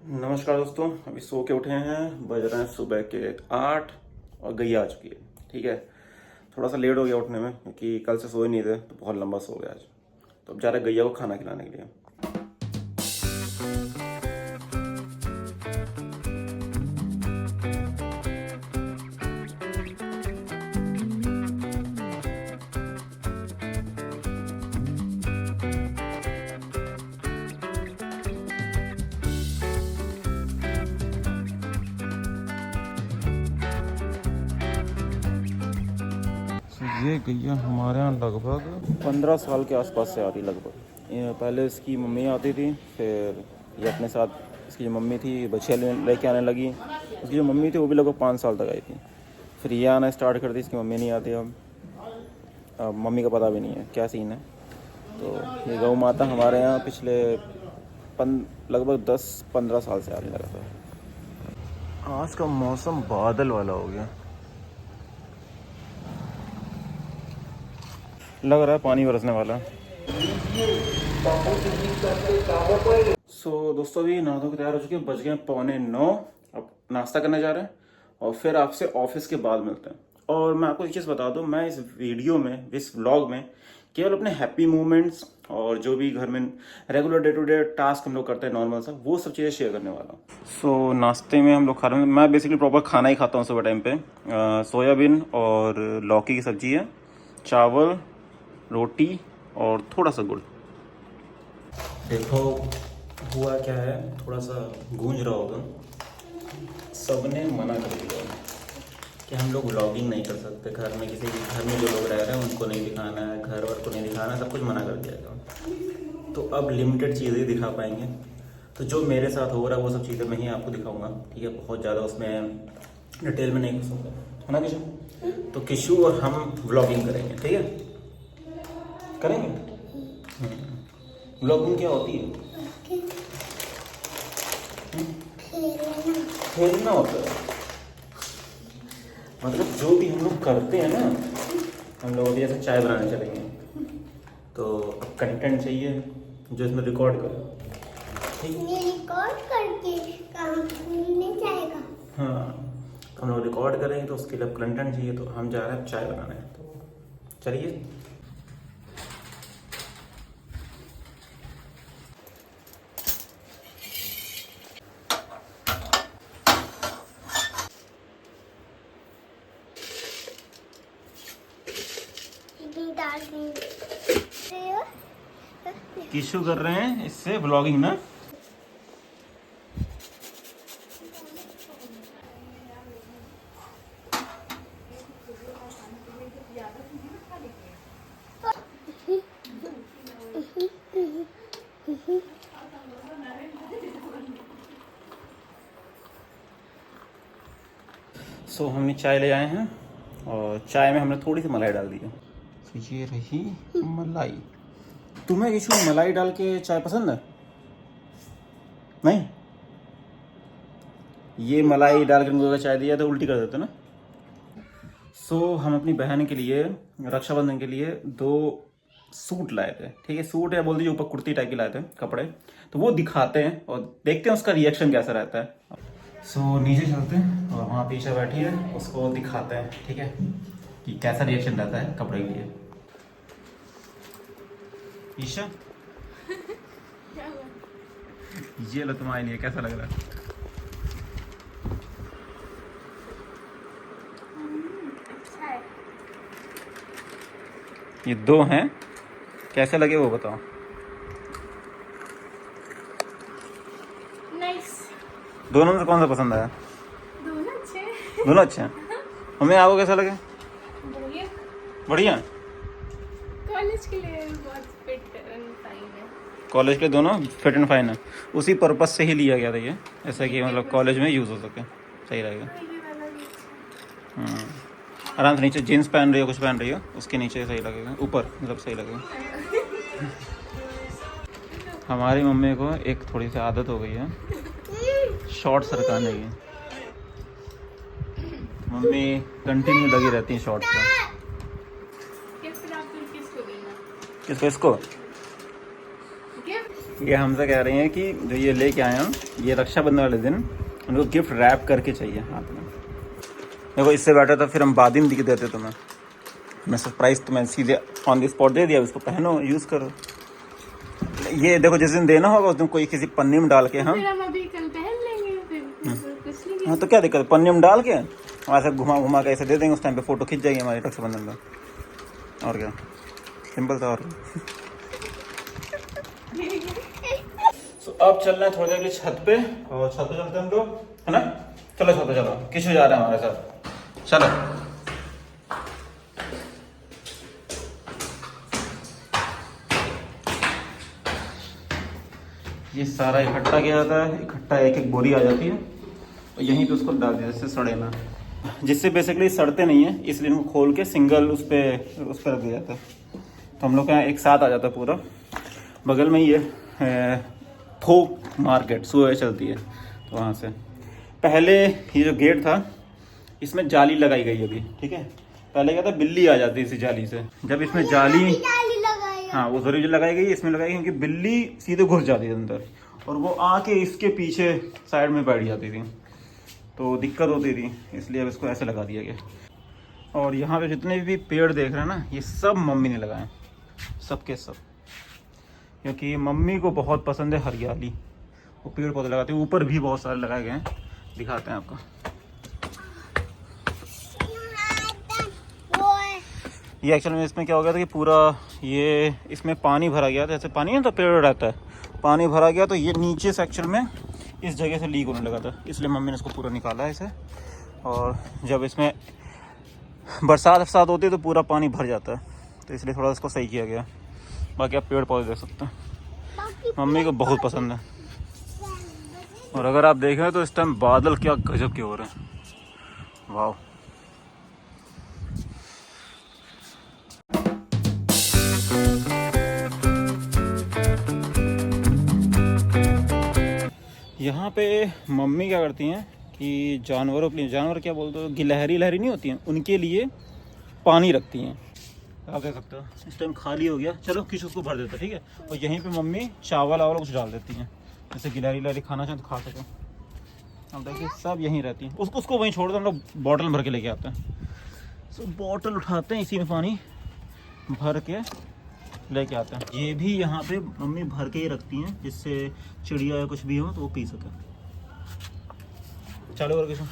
नमस्कार दोस्तों, अभी सो के उठे हैं। बज रहे हैं सुबह के 8 और गैया आ चुकी है। ठीक है, थोड़ा सा लेट हो गया उठने में क्योंकि कल से सोए नहीं थे तो बहुत लंबा सो गया आज। तो अब जा रहे हैं गैया को खाना खिलाने के लिए। ये गैया हमारे यहाँ लगभग 15 साल के आसपास से आ रही लगभग। पहले इसकी मम्मी आती थी, फिर ये अपने साथ इसकी जो मम्मी थी बच्चे लेके आने लगी। इसकी जो मम्मी थी वो भी लगभग 5 साल तक आई थी। फिर ये आना स्टार्ट कर दी, इसकी मम्मी नहीं आती। अब मम्मी का पता भी नहीं है क्या सीन है। तो ये गौ माता हमारे यहाँ पिछले लगभग 10-15 साल से आ रही लगातार। आज का मौसम बादल वाला हो गया, लग रहा है पानी बरसने वाला। दोस्तों अभी नहा धो के तैयार हो चुके हैं, बज गए 8:45। अब नाश्ता करने जा रहे हैं और फिर आपसे ऑफिस के बाद मिलते हैं। और मैं आपको एक चीज़ बता दूं, मैं इस वीडियो में, इस व्लॉग में केवल अपने हैप्पी मोमेंट्स और जो भी घर में regular day to day task हम लोग करते हैं नॉर्मल सा, वो सब चीज़ें शेयर करने वाला हूँ। नाश्ते में हम लोग खा रहे हैं, मैं बेसिकली प्रॉपर खाना ही खाता हूँ सुबह टाइम पे। सोयाबीन और लौकी की सब्जी है, चावल, रोटी और थोड़ा सा गुड़। देखो हुआ क्या है, थोड़ा सा गूंज रहा होगा। सबने मना कर दिया कि हम लोग व्लॉगिंग नहीं कर सकते घर में, किसी के घर में जो लोग रह रहे हैं उनको नहीं दिखाना है, घर वर को नहीं दिखाना है, सब कुछ मना कर दिया गया। तो अब लिमिटेड चीज़ें दिखा पाएंगे। तो जो मेरे साथ हो रहा है वो सब चीज़ें मैं ही आपको दिखाऊंगा। ठीक है, बहुत ज़्यादा उसमें डिटेल में नहीं घुसूंगा, है ना किशु? तो किशु और हम व्लॉगिंग करेंगे, ठीक है, करेंगे। व्लॉगिंग क्या होती है? खेलना होता है। मतलब जो भी हम लोग करते हैं ना, हम लोग अभी जैसे चाय बनाने चलेंगे तो अब कंटेंट चाहिए जो इसमें रिकॉर्ड करे। ठीक है, रिकॉर्ड करके काम नहीं जाएगा। हाँ, तो हम लोग रिकॉर्ड करेंगे तो उसके लिए अब कंटेंट चाहिए। तो हम जा रहे हैं चाय बनाने, तो चलिए। किशु कर रहे हैं इससे व्लॉगिंग ना। हमने चाय ले आए हैं और चाय में हमने थोड़ी सी मलाई डाल दी है। तो ये रही मलाई। तुम्हें किशु मलाई डाल के चाय पसंद है? नहीं, ये मलाई डाल के मुझे चाय दिया तो उल्टी कर देते ना। हम अपनी बहन के लिए रक्षाबंधन के लिए 2 सूट लाए थे। ठीक है, सूट या बोल दीजिए ऊपर कुर्ती टाइप की लाए थे कपड़े। तो वो दिखाते हैं और देखते हैं उसका रिएक्शन कैसा रहता है। नीचे चलते हैं और वहाँ पीछे बैठी है, उसको दिखाते हैं, ठीक है, कि कैसा रिएक्शन रहता है कपड़े के लिए। ईशा ये लो तुम्हारे लिए, कैसा लग रहा है? अच्छा है। ये 2 हैं, कैसे लगे वो बताओ। नाइस। दोनों में से कौन सा पसंद आया? दोनों अच्छे। दोनों अच्छे हैं। हमें आपको कैसा लगे? बढ़िया। बढ़िया। कॉलेज के लिए बहुत फिट एंड फाइन है। कॉलेज के दोनों फिट एंड फाइन है, उसी पर्पस से ही लिया गया था ये, ऐसा कि मतलब कॉलेज में यूज़ हो सके, सही रहेगा। ये वाला भी अच्छा है। आराम से नीचे जीन्स पहन रही हो, कुछ पहन रही हो, उसके नीचे सही लगेगा, ऊपर मतलब सही लगेगा। हमारी मम्मी को एक थोड़ी सी आदत हो गई है शॉर्ट सरकाने की। मम्मी कंटिन्यू लगी रहती है शॉर्ट्स पर। गिफ्ट आप किसको देना? किसको? इसको गिफ्ट ये हमसे कह रही हैं कि जो ये लेके आए हम, ये रक्षाबंधन वाले दिन उनको गिफ्ट रैप करके चाहिए हाथ में। देखो इससे बेटर था फिर हम बाद में दिख देते तुम्हें। मैं सरप्राइज तुम्हें सीधे ऑन द स्पॉट दे दिया, उसको पहनो, यूज़ करो। ये देखो जिस दिन देना होगा उस दिन कोई किसी पन्नी में डाल के हम अभी कल पहन लेंगे फिर कुछ नहीं। हाँ तो क्या दिक्कत, पन्नी में डाल के वहाँ घुमा घुमा के ऐसे दे देंगे, उस टाइम पे फोटो खींच जाएगी हमारी रक्षाबंधन में। और क्या, सिंपल था। और तो अब चल रहे हैं थोड़ी देर के लिए छत पे, और छत पे चलते हैं हम लोग, है ना। चलो छत पे चलो, किशु जा रहा है हमारे साथ, चलो। ये सारा इकट्ठा किया जाता है, इकट्ठा एक एक बोरी आ जाती है और यहीं पे उसको डाल दिया जिससे सड़े ना, जिससे बेसिकली सड़ते नहीं है, इसलिए इनको खोल के सिंगल उस पर रख दिया जाता है। तो हम लोग के यहाँ एक साथ आ जाता है पूरा। बगल में ये थोक मार्केट सुबह चलती है, तो वहाँ से पहले ये जो गेट था इसमें जाली लगाई गई अभी, ठीक है। पहले क्या था, बिल्ली आ जाती इसी जाली से। जब इसमें जाली हाँ वो जरूरी लगाई गई, इसमें लगाई क्योंकि बिल्ली सीधे घुस जाती थी अंदर और वो आके इसके पीछे साइड में बैठ जाती थी, तो दिक्कत होती थी, इसलिए अब इसको ऐसे लगा दिया गया। और यहाँ पे जितने भी पेड़ देख रहे हैं ना, ये सब मम्मी ने लगाए, सबके सब, क्योंकि मम्मी को बहुत पसंद है हरियाली, वो पेड़ पौधे लगाते हैं। ऊपर भी बहुत सारे लगाए गए हैं, दिखाते हैं आपको। ये एक्चुअली में इसमें क्या हो गया था कि पूरा ये इसमें पानी भरा गया था, जैसे पानी है तो पेड़ रहता है, पानी भरा गया तो ये नीचे से एक्चुअल में इस जगह से लीक होने लगा था, इसलिए मम्मी ने इसको पूरा निकाला है इसे। और जब इसमें बरसात होती है तो पूरा पानी भर जाता है, तो इसलिए थोड़ा इसको सही किया गया। बाकी आप पेड़ पौधे देख सकते हैं, मम्मी को बहुत पसंद है। और अगर आप देखें तो इस टाइम बादल क्या गजब के हो रहे हैं, वाह। यहाँ पे मम्मी क्या करती हैं कि जानवरों के लिए, जानवर क्या बोलते हो, गिलहरी लहरी नहीं होती हैं, उनके लिए पानी रखती हैं। आप देख सकते हो इस टाइम खाली हो गया, चलो किस उसको भर देता है, ठीक है। और यहीं पे मम्मी चावल आवल कुछ डाल देती हैं, जैसे गिलहरी लहरी खाना चाहें तो खा सकें। अब देखिए सब यहीं रहती हैं, उसको वहीं छोड़ दो, हम लोग बॉटल भर के लेके आते हैं। सो बॉटल उठाते हैं, इसी में पानी भर के लेके आते हैं। ये भी यहाँ पे मम्मी भर के ही रखती हैं, जिससे चिड़िया या कुछ भी हो तो वो पी सके। चालू करके सुन।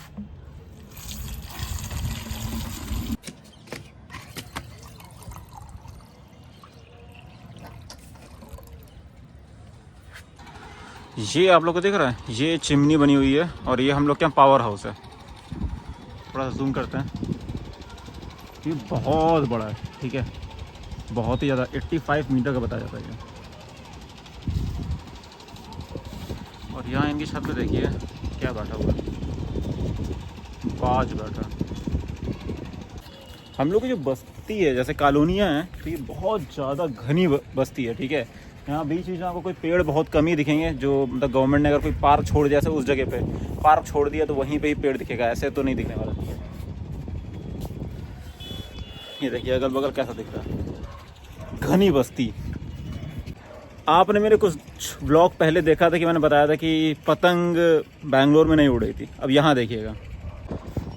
ये आप लोग को दिख रहा है, ये चिमनी बनी हुई है और ये हम लोग के यहाँ पावर हाउस है। थोड़ा सा जूम करते हैं, ये बहुत बड़ा है, ठीक है, बहुत ही ज़्यादा, 85 मीटर का बताया जाता है ये। और यहाँ इनकी छत पे देखिए क्या बैठा हुआ है, बाज बैठा। हम लोग की जो बस्ती है, जैसे कॉलोनियाँ हैं, तो ये बहुत ज़्यादा घनी बस्ती है, ठीक है। यहाँ बीच बीच में आपको कोई पेड़ बहुत कम ही दिखेंगे, जो मतलब गवर्नमेंट ने अगर कोई पार्क छोड़ दिया, उस जगह पे पार्क छोड़ दिया तो वहीं पे ही पेड़ दिखेगा, ऐसे तो नहीं दिखने वाला। ये देखिए अगल बगल कैसा दिख रहा है, घनी बस्ती। आपने मेरे कुछ व्लॉग पहले देखा था कि मैंने बताया था कि पतंग बैंगलोर में नहीं उड़ रही थी। अब यहाँ देखिएगा,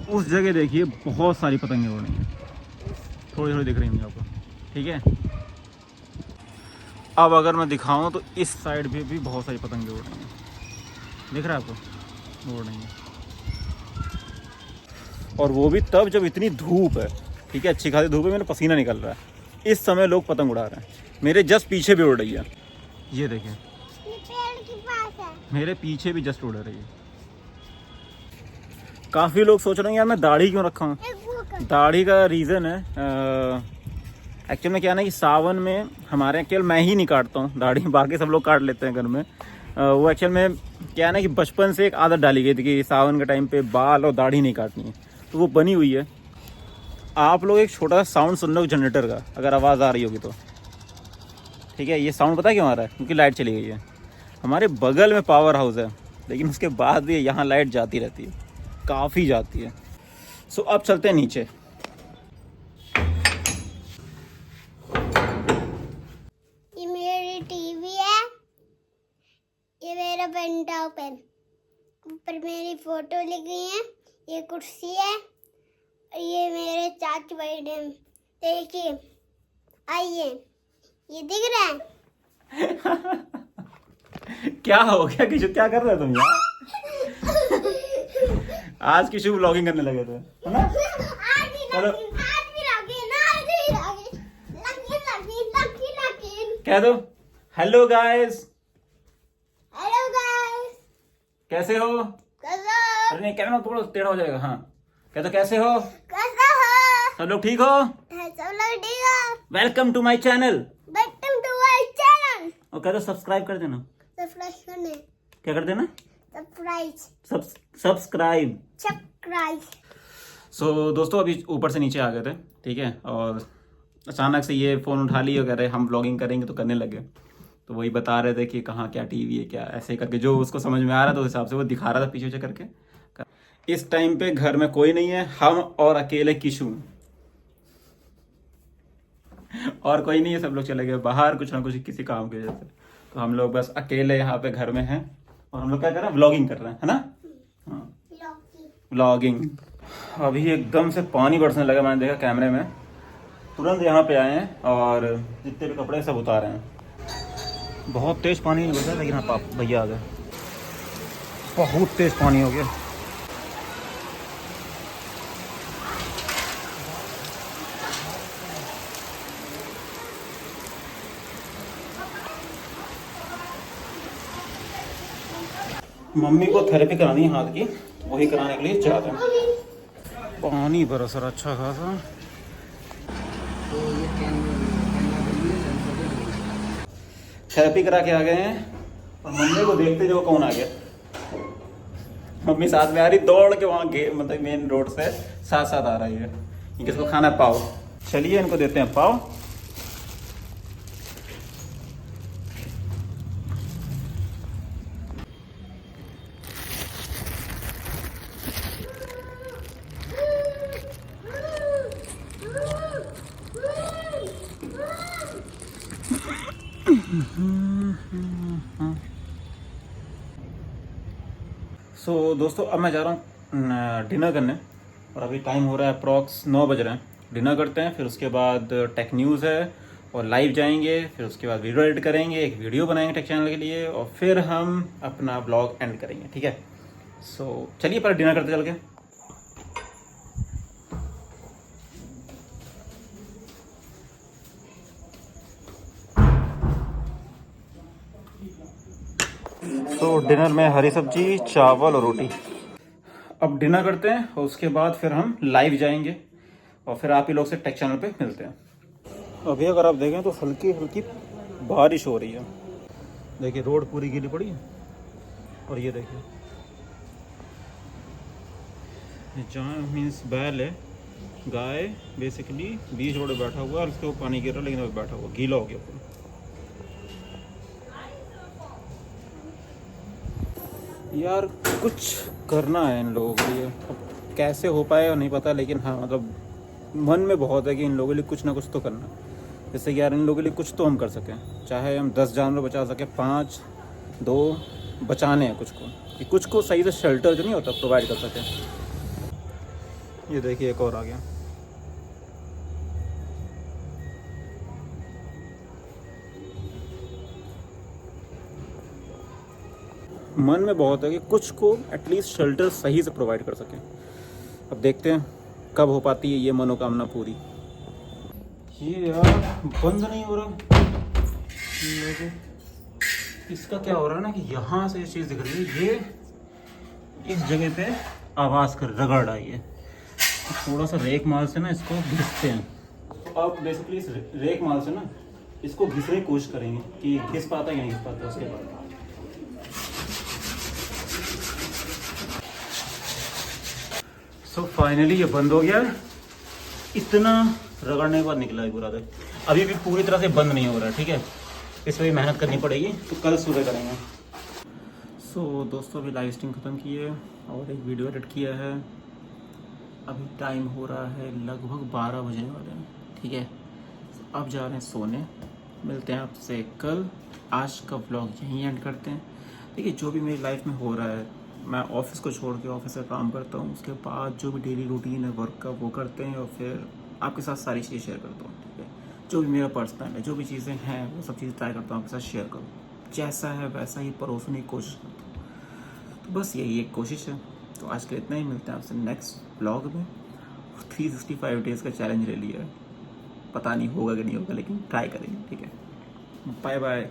उस जगह देखिए बहुत सारी पतंगें उड़ रही हैं, थोड़ी थोड़ी दिख रही होंगी आपको, ठीक है। अब अगर मैं दिखाऊं तो इस साइड पे भी बहुत सारी पतंगें उड़ रही हैं, दिख रहा है आपको, उड़ रही हैं। और वो भी तब जब इतनी धूप है, ठीक है, अच्छी खासी धूप है, मेरा पसीना निकल रहा है, इस समय लोग पतंग उड़ा रहे हैं। मेरे जस्ट पीछे भी उड़ रही है, ये देखिए पेड़ के पास है, मेरे पीछे भी जस्ट उड़ रही है। काफ़ी लोग सोच रहे हैं यार मैं दाढ़ी क्यों रखा हूँ। दाढ़ी का रीज़न है एक्चुअल में क्या ना कि सावन में हमारे केवल मैं ही नहीं काटता हूँ दाढ़ी, बाकी सब लोग काट लेते हैं घर में। वो एक्चुअल में क्या ना कि बचपन से एक आदत डाली गई थी कि सावन के टाइम पे बाल और दाढ़ी नहीं काटनी है, तो वो बनी हुई है। आप लोग एक छोटा सा साउंड सुन लो जनरेटर का, अगर आवाज़ आ रही होगी तो, ठीक है। ये साउंड पता है क्यों आ रहा है, क्योंकि लाइट चली गई है। हमारे बगल में पावर हाउस है, लेकिन उसके बाद भी यहाँ लाइट जाती रहती है, काफ़ी जाती है। सो अब चलते हैं नीचे। ये मेरी टीवी है, डेस्कटॉप पे ऊपर मेरी फोटो लगी है। ये कुर्सी है और ये मेरे चाचू भाई ने। देखिए, आइए, ये दिख रहा है। क्या हो गया किशु, क्या कर रहे हो तुम यार? आज किशु व्लॉगिंग करने लगे थे, है ना? चलो कह दो हेलो गाइस। हेलो गाइस, कैसे हो? कैसे अरे नहीं, कैमरा थोड़ा टेढ़ा हो जाएगा। हाँ कह दो कैसे हो? कैसे हो? सब लोग ठीक हो? सब लोग ठीक है। Welcome to my channel. Welcome to my channel. और कह दो सब्सक्राइब कर देना। सब्सक्राइब करने। क्या कर देना? सब्सक्राइब। सब्सक्राइब। सो दोस्तों अभी ऊपर से नीचे आ गए थे, ठीक है, और अचानक से ये फ़ोन उठा लिए और कह रहे हम व्लॉगिंग करेंगे, तो करने लगे। तो वही बता रहे थे कि कहाँ क्या टीवी है क्या, ऐसे करके जो उसको समझ में आ रहा था उस हिसाब से वो दिखा रहा था पीछे पीछे करके। इस टाइम पे घर में कोई नहीं है, हम और अकेले किशु, और कोई नहीं है, सब लोग चले गए बाहर कुछ ना कुछ किसी काम की वजह से। तो हम लोग बस अकेले यहाँ पे घर में हैं और हम लोग क्या कर रहे हैं, व्लॉगिंग कर रहे हैं, है ना? हाँ, व्लॉगिंग। अभी एकदम से पानी बरसने लगा, मैंने देखा कैमरे में, तुरंत यहाँ पे आए हैं और जितने भी कपड़े सब उतारे हैं। बहुत तेज पानी नहीं बरसा, लेकिन हाँ पाप भैया आ गए, बहुत तेज पानी हो गया। मम्मी को थेरेपी करानी है हाथ की, वही कराने के लिए चाहते हैं। पानी बरस रहा अच्छा खासा। थेरेपी करा के आ गए हैं और मम्मी को देखते जो कौन आ गया। मम्मी साथ में आ रही, दौड़ के वहाँ मतलब मेन रोड से साथ साथ आ रही है। इनको खाना है पाव, चलिए इनको देते हैं पाव। सो दोस्तों अब मैं जा रहा हूँ डिनर करने, और अभी टाइम हो रहा है अप्रॉक्स 9 बज रहे हैं। डिनर करते हैं, फिर उसके बाद टेक न्यूज़ है और लाइव जाएंगे, फिर उसके बाद वीडियो एडिट करेंगे, एक वीडियो बनाएंगे टेक चैनल के लिए, और फिर हम अपना ब्लॉग एंड करेंगे, ठीक है? सो चलिए पर डिनर करते चल के। तो डिनर में हरी सब्जी, चावल और रोटी। अब डिनर करते हैं और उसके बाद फिर हम लाइव जाएंगे और फिर आप ही लोग से टेक चैनल पे मिलते हैं। अभी अगर आप देखें तो हल्की हल्की बारिश हो रही है, देखिए रोड पूरी गीली पड़ी है। और ये देखिए जहाँ मीन्स बैल है, गाय बेसिकली बीच रोड पे बैठा हुआ है और उसके ऊपर पानी गिर रहा है, लेकिन अभी बैठा हुआ गीला हो गया पूरा। यार कुछ करना है इन लोगों के लिए, अब कैसे हो पाएगा नहीं पता, लेकिन हाँ मतलब मन में बहुत है कि इन लोगों के लिए कुछ ना कुछ तो करना है। जैसे कि यार इन लोगों के लिए कुछ तो हम कर सकें, चाहे हम 10 जानवर बचा सकें, 5 2 बचाने हैं कुछ को, कि कुछ को सही से शेल्टर जो नहीं होता प्रोवाइड कर सकें। ये देखिए एक और आ गया। मन में बहुत है कि कुछ को एटलीस्ट शेल्टर सही से प्रोवाइड कर सकें। अब देखते हैं कब हो पाती है ये मनोकामना पूरी। ये यार बंद नहीं हो रहा, इसका क्या हो रहा है ना कि यहाँ से ये चीज़ दिख रही है, ये इस जगह पे आवाज़ कर रगड़ रहा है। ये थोड़ा सा रेक माल से ना इसको घिसते हैं। तो अब बेसिकली इस रेक माल से ना इसको घिसने की कोशिश करेंगे कि घिस पाता है या नहीं घिस पाता। उसके बाद सो फाइनली ये बंद हो गया। इतना रगड़ने के बाद निकला है पूरा। अभी भी पूरी तरह से बंद नहीं हो रहा है, ठीक है, इस पर भी मेहनत करनी पड़ेगी, तो कल सुबह करेंगे। सो दोस्तों अभी लाइव स्ट्रीम ख़त्म की है और एक वीडियो एडिट किया है। अभी टाइम हो रहा है लगभग 12 बजने वाले हैं, ठीक है। अब जा रहे हैं सोने, मिलते हैं आपसे कल। आज का व्लॉग यहीं एंड करते हैं। देखिए जो भी मेरी लाइफ में हो रहा है, मैं ऑफिस को छोड़ के ऑफिस का काम करता हूँ, उसके बाद जो भी डेली रूटीन है वर्क का वो करते हैं, और फिर आपके साथ सारी चीज़ें शेयर करता हूँ, ठीक है। जो भी मेरा पर्सनल है, जो भी चीज़ें हैं वो सब चीज़ें ट्राई करता हूँ आपके साथ शेयर करूँ, जैसा है वैसा ही परोसने की कोशिश करता हूँ। तो बस यही एक कोशिश है। तो आज के लिए इतना ही, मिलते हैं आपसे नेक्स्ट ब्लॉग में। 365 डेज़ का चैलेंज ले लिया है, पता नहीं होगा कि नहीं होगा, लेकिन ट्राई करेंगे, ठीक है। Bye bye.